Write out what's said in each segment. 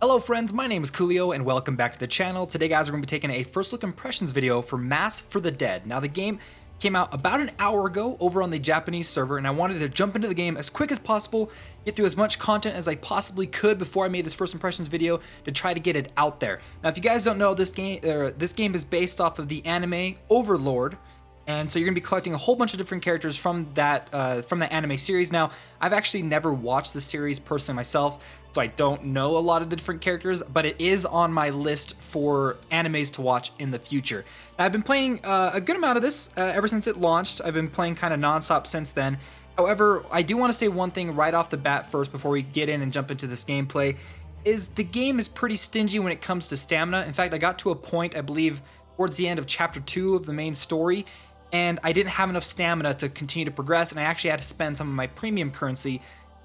Hello friends, my name is Koolio and welcome back to the channel. Today guys, we're going to be taking a first look impressions video for Mass for the Dead. Now the game came out about an hour ago over on the Japanese server, and I wanted to jump into the game as quick as possible, get through as much content as I possibly could before I made this first impressions video to try to get it out there. Now if you guys don't know, this game is based off of the anime Overlord. And so you're gonna be collecting a whole bunch of different characters from that anime series. Now, I've actually never watched the series personally myself, so I don't know a lot of the different characters, but it is on my list for animes to watch in the future. Now, I've been playing a good amount of this ever since it launched. I've been playing kind of nonstop since then. However, I do want to say one thing right off the bat first before we get in and jump into this gameplay, is the game is pretty stingy when it comes to stamina. In fact, I got to a point, I believe, towards the end of chapter 2 of the main story, and I didn't have enough stamina to continue to progress, and I actually had to spend some of my premium currency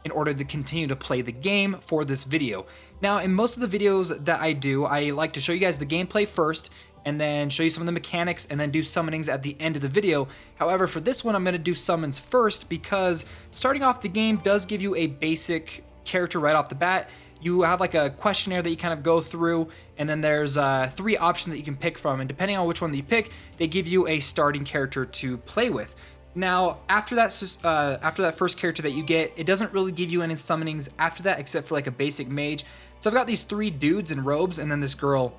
in order to continue to play the game for this video. Now, in most of the videos that I do, I like to show you guys the gameplay first, and then show you some of the mechanics, and then do summonings at the end of the video. However, for this one, I'm going to do summons first, because starting off the game does give you a basic character right off the bat. You have like a questionnaire that you kind of go through, and then there's 3 options that you can pick from, and depending on which one that you pick, they give you a starting character to play with. Now, after that first character that you get, it doesn't really give you any summonings after that, except for like a basic mage. So I've got these 3 dudes in robes, and then this girl.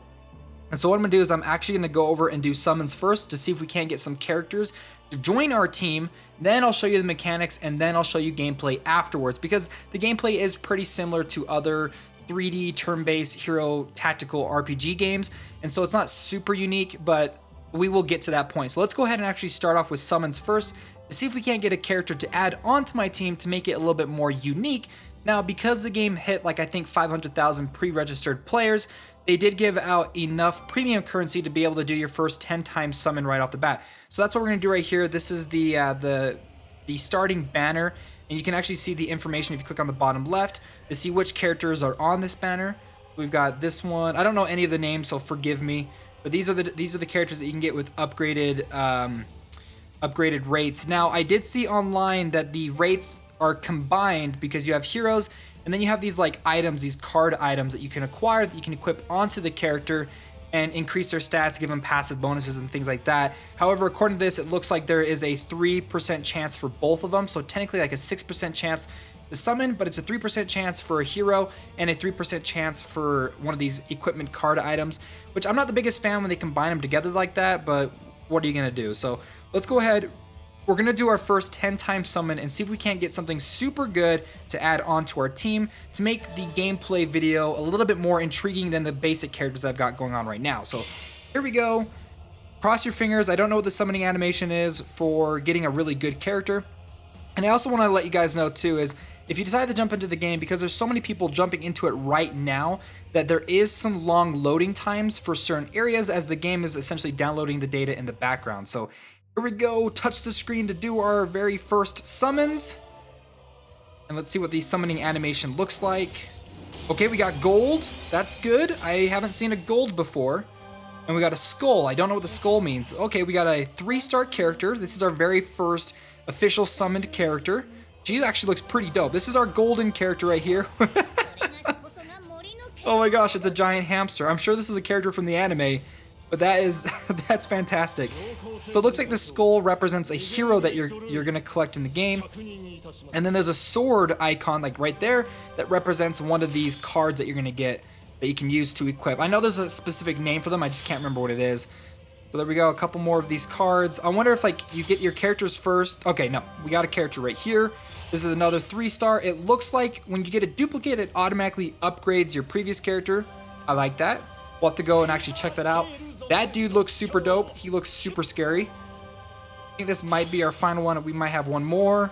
And so what I'm gonna do is I'm actually gonna go over and do summons first to see if we can't get some characters to join our team. Then I'll show you the mechanics, and then I'll show you gameplay afterwards, because the gameplay is pretty similar to other 3D turn-based hero tactical RPG games, and so it's not super unique, but we will get to that point. So let's go ahead and actually start off with summons first to see if we can't get a character to add onto my team to make it a little bit more unique. Now, because the game hit like I think 500,000 pre-registered players, they did give out enough premium currency to be able to do your first 10 times summon right off the bat. So that's what we're gonna do right here. This is the starting banner, and you can actually see the information if you click on the bottom left to see which characters are on this banner. We've got this one. I don't know any of the names, so forgive me. But these are the characters that you can get with upgraded rates. Now, I did see online that the rates are combined because you have heroes, and then you have these like items, these card items that you can acquire that you can equip onto the character and increase their stats, give them passive bonuses and things like that. However, according to this, it looks like there is a 3% chance for both of them, so technically like a 6% chance to summon, but it's a 3% chance for a hero and a 3% chance for one of these equipment card items, which I'm not the biggest fan when they combine them together like that, but what are you gonna do? So let's go ahead. We're gonna do our first 10 times summon and see if we can't get something super good to add on to our team to make the gameplay video a little bit more intriguing than the basic characters I've got going on right now. So here we go. Cross your fingers. I don't know what the summoning animation is for getting a really good character. And I also want to let you guys know too is if you decide to jump into the game, because there's so many people jumping into it right now, that there is some long loading times for certain areas as the game is essentially downloading the data in the background. So here we go, touch the screen to do our very first summons. And let's see what the summoning animation looks like. Okay, we got gold. That's good. I haven't seen a gold before. And we got a skull. I don't know what the skull means. Okay, we got a 3-star character. This is our very first official summoned character. She actually looks pretty dope. This is our golden character right here. Oh my gosh, it's a giant hamster. I'm sure this is a character from the anime, but that's fantastic. So it looks like the skull represents a hero that you're gonna collect in the game, and then there's a sword icon like right there that represents one of these cards that you're gonna get that you can use to equip. I know there's a specific name for them, I just can't remember what it is. So there we go, a couple more of these cards. I wonder if like you get your characters first. Okay, no, we got a character right here. This is another 3-star. It looks like when you get a duplicate, it automatically upgrades your previous character. I like that. We'll have to go and actually check that out. That dude looks super dope. He looks super scary. I think this might be our final one. We might have one more.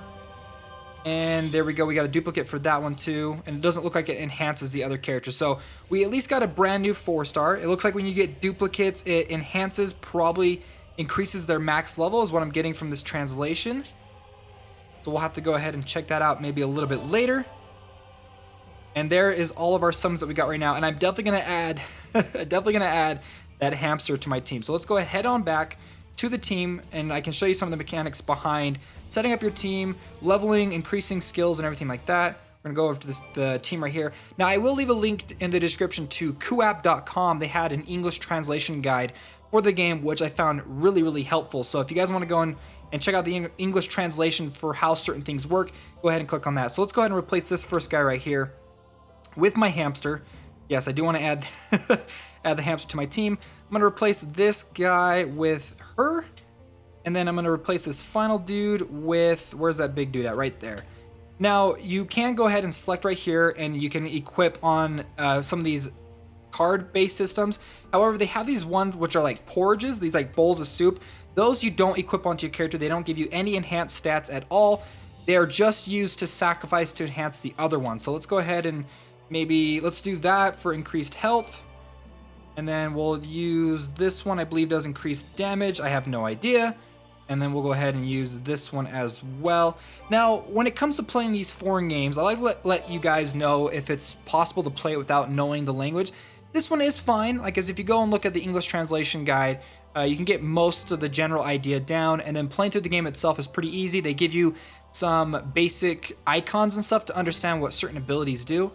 And there we go. We got a duplicate for that one too. And it doesn't look like it enhances the other characters. So we at least got a brand new 4-star. It looks like when you get duplicates, it enhances, probably increases their max level is what I'm getting from this translation. So we'll have to go ahead and check that out maybe a little bit later. And there is all of our summons that we got right now. And I'm definitely going to add that hamster to my team. So let's go ahead on back to the team, and I can show you some of the mechanics behind setting up your team, leveling, increasing skills, and everything like that. We're gonna go over to the team right here. Now I will leave a link in the description to KREW.com. They had an English translation guide for the game, which I found really, really helpful. So if you guys want to go in and check out the English translation for how certain things work, go ahead and click on that. So let's go ahead and replace this first guy right here with my hamster. Yes, I do want to add add the hamster to my team. I'm going to replace this guy with her. And then I'm going to replace this final dude with, where's that big dude at? Right there. Now, you can go ahead and select right here, and you can equip on some of these card-based systems. However, they have these ones which are like porridges, these like bowls of soup. Those you don't equip onto your character. They don't give you any enhanced stats at all. They are just used to sacrifice to enhance the other one. So let's go ahead and maybe let's do that for increased health. And then we'll use this one, I believe does increased damage. I have no idea. And then we'll go ahead and use this one as well. Now, when it comes to playing these foreign games, I like to let you guys know if it's possible to play it without knowing the language. This one is fine, like as if you go and look at the English translation guide, you can get most of the general idea down, and then playing through the game itself is pretty easy. They give you some basic icons and stuff to understand what certain abilities do.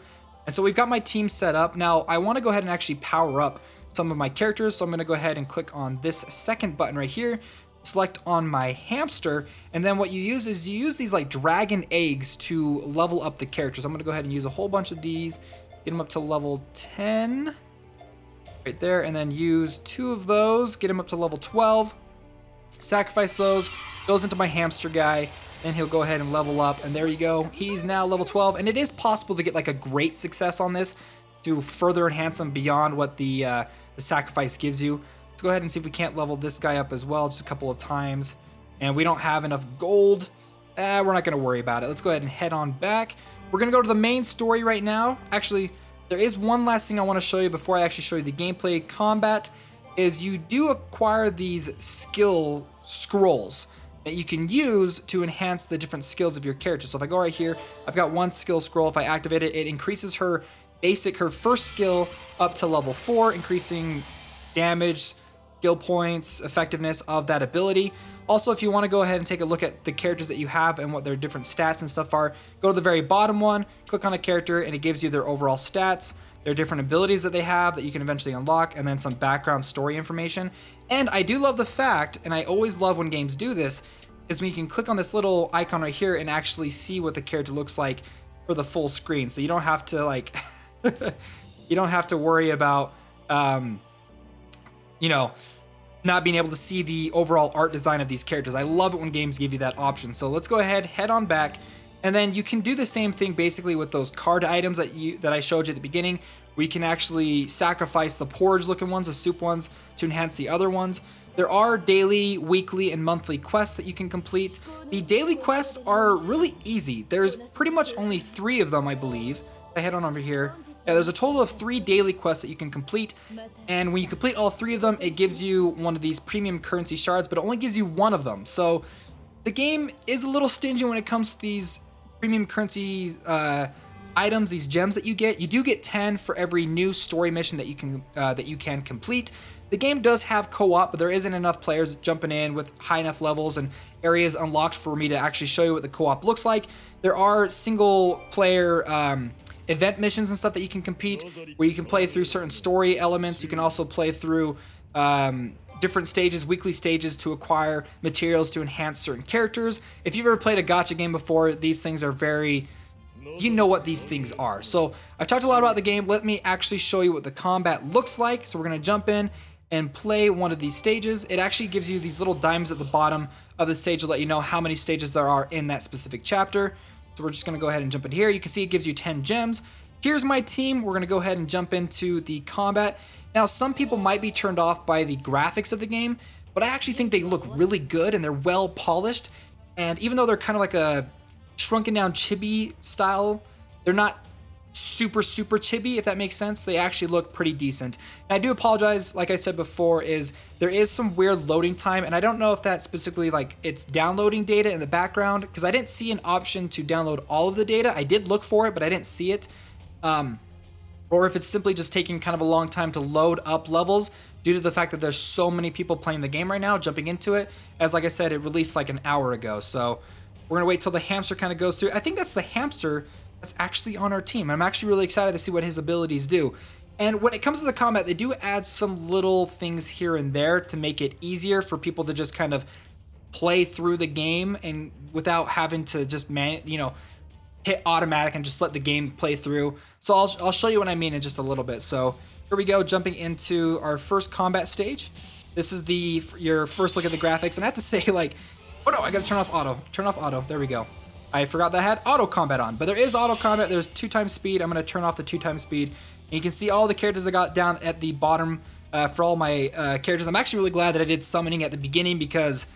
And so we've got my team set up. Now, I want to go ahead and actually power up some of my characters, so I'm going to go ahead and click on this second button right here. Select on my hamster, and then what you use is you use these like dragon eggs to level up the characters. I'm gonna go ahead and use a whole bunch of these, get them up to level 10 right there, and then use 2 of those, get him up to level 12, sacrifice those, goes into my hamster guy, and he'll go ahead and level up, and there you go, he's now level 12. And it is possible to get like a great success on this to further enhance them beyond what the sacrifice gives you. Let's go ahead and see if we can't level this guy up as well just a couple of times. And we don't have enough gold. We're not going to worry about it. Let's go ahead and head on back. We're going to go to the main story right now. Actually, there is one last thing I want to show you before I actually show you the gameplay. Combat is you do acquire these skill scrolls that you can use to enhance the different skills of your character. So if I go right here, I've got one skill scroll. If I activate it, it increases her first skill up to level 4, increasing damage, skill points, effectiveness of that ability. Also, if you want to go ahead and take a look at the characters that you have and what their different stats and stuff are, go to the very bottom one, click on a character, and it gives you their overall stats, their different abilities that they have that you can eventually unlock, and then some background story information. And I do love the fact, and I always love when games do this, is when you can click on this little icon right here and actually see what the character looks like for the full screen. So you don't have to like, you don't have to worry about, you know, not being able to see the overall art design of these characters. I love it when games give you that option. So let's go ahead, head on back, and then you can do the same thing basically with those card items that I showed you at the beginning, where you can actually sacrifice the porridge looking ones, the soup ones, to enhance the other ones. There are daily, weekly, and monthly quests that you can complete. The daily quests are really easy. There's pretty much only 3 of them, I believe. I head on over here. Yeah, there's a total of 3 daily quests that you can complete, and when you complete all 3 of them, it gives you one of these premium currency shards, but it only gives you 1 of them. So the game is a little stingy when it comes to these premium currency items, these gems that you get. You do get 10 for every new story mission that you can complete. The game does have co-op, but there isn't enough players jumping in with high enough levels and areas unlocked for me to actually show you what the co-op looks like. There are single player event missions and stuff that you can compete, where you can play through certain story elements. You can also play through different stages, weekly stages, to acquire materials to enhance certain characters. If you've ever played a gacha game before, these things are very, you know what these things are. So I've talked a lot about the game. Let me actually show you what the combat looks like. So we're going to jump in and play one of these stages. It actually gives you these little diamonds at the bottom of the stage to let you know how many stages there are in that specific chapter. So we're just going to go ahead and jump in here. You can see it gives you 10 gems. Here's my team. We're going to go ahead and jump into the combat. Now, some people might be turned off by the graphics of the game, but I actually think they look really good and they're well polished. And even though they're kind of like a shrunken down chibi style, they're not super chibi, if that makes sense. They actually look pretty decent. And I do apologize, like I said before, is there is some weird loading time, and I don't know if that's specifically like it's downloading data in the background, because I didn't see an option to download all of the data. I did look for it, but I didn't see it. Or if it's simply just taking kind of a long time to load up levels due to the fact that there's so many people playing the game right now, jumping into it, as like I said, it released like an hour ago. So we're gonna wait till the hamster kind of goes through. I think that's the hamster that's actually on our team. I'm actually really excited to see what his abilities do. And when it comes to the combat, they do add some little things here and there to make it easier for people to just kind of play through the game and without having to just hit automatic and just let the game play through. So I'll show you what I mean in just a little bit. So here we go, jumping into our first combat stage. This is your first look at the graphics, and I have to say, like, oh no, I gotta turn off auto. Turn off auto. There we go. I forgot that I had auto combat on, but there is auto combat. There's 2x speed. I'm gonna turn off the 2x speed, and you can see all the characters I got down at the bottom for all my characters. I'm actually really glad that I did summoning at the beginning because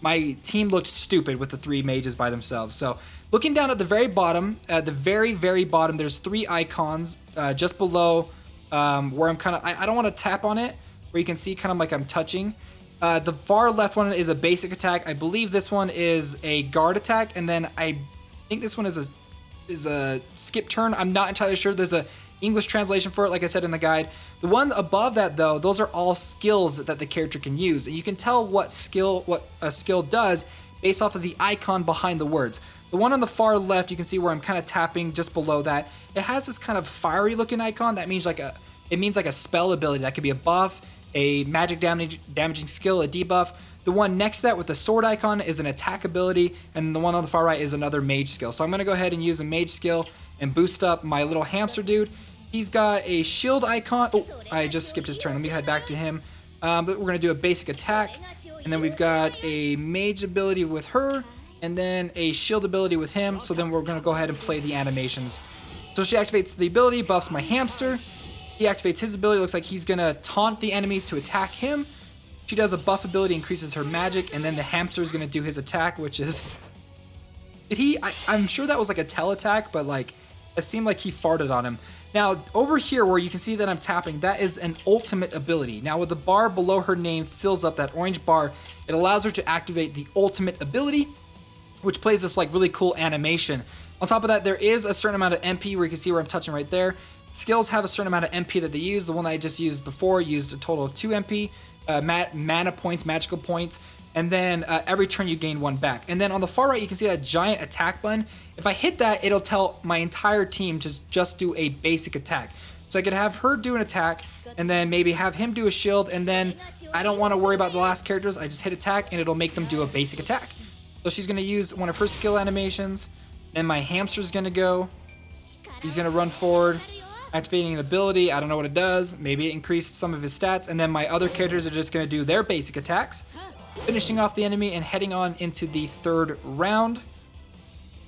my team looked stupid with the 3 mages by themselves. So looking down at the very bottom, at the very, very bottom, there's 3 icons just below where I'm kind of, I don't want to tap on it, where you can see kind of like I'm touching. The far left one is a basic attack. I believe this one is a guard attack, and then I think this one is a skip turn. I'm not entirely sure. There's a English translation for it, like I said in the guide. The one above that, though, those are all skills that the character can use, and you can tell what a skill does based off of the icon behind the words. The one on the far left, you can see where I'm kind of tapping just below that. It has this kind of fiery looking icon. That means like a spell ability. That could be a buff, a magic damaging skill, a debuff. The one next to that with the sword icon is an attack ability, and the one on the far right is another mage skill. So I'm gonna go ahead and use a mage skill and boost up my little hamster dude. He's got a shield icon. Oh, I just skipped his turn. Let me head back to him. But we're gonna do a basic attack, and then we've got a mage ability with her, and then a shield ability with him. So then we're gonna go ahead and play the animations. So she activates the ability, buffs my hamster. He activates his ability. Looks like he's gonna taunt the enemies to attack him. She does a buff ability, increases her magic, and then the hamster is gonna do his attack, which is, I'm sure that was like a tell attack, but like it seemed like he farted on him. Now over here where you can see that I'm tapping, that is an ultimate ability. Now with the bar below her name fills up, that orange bar, it allows her to activate the ultimate ability, which plays this like really cool animation. On top of that, there is a certain amount of MP where you can see where I'm touching right there. Skills have a certain amount of MP that they use. The one that I just used before used a total of 2 MP, mana points, magical points, and then every turn you gain 1 back. And then on the far right, you can see that giant attack button. If I hit that, it'll tell my entire team to just do a basic attack. So I could have her do an attack, and then maybe have him do a shield, and then I don't want to worry about the last characters. I just hit attack, and it'll make them do a basic attack. So she's going to use one of her skill animations, and my hamster's going to go. He's going to run forward, activating an ability. I don't know what it does. Maybe it increased some of his stats, and then my other characters are just going to do their basic attacks, finishing off the enemy and heading on into the 3rd round.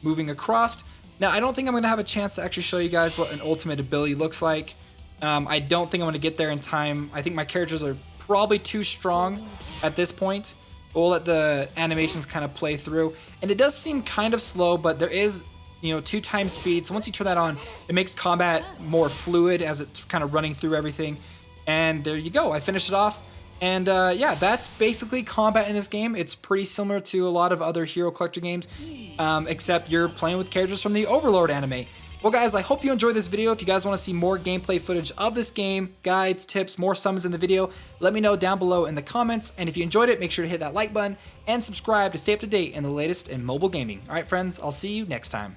Moving across. Now, I don't think I'm going to have a chance to actually show you guys what an ultimate ability looks like. I don't think I'm going to get there in time. I think my characters are probably too strong at this point. We'll let the animations kind of play through. And it does seem kind of slow, but there is 2x speed. So once you turn that on, it makes combat more fluid as it's kind of running through everything. And there you go. I finished it off. And yeah, that's basically combat in this game. It's pretty similar to a lot of other hero collector games, except you're playing with characters from the Overlord anime. Well guys, I hope you enjoyed this video. If you guys want to see more gameplay footage of this game, guides, tips, more summons in the video, let me know down below in the comments. And if you enjoyed it, make sure to hit that like button and subscribe to stay up to date in the latest in mobile gaming. Alright friends, I'll see you next time.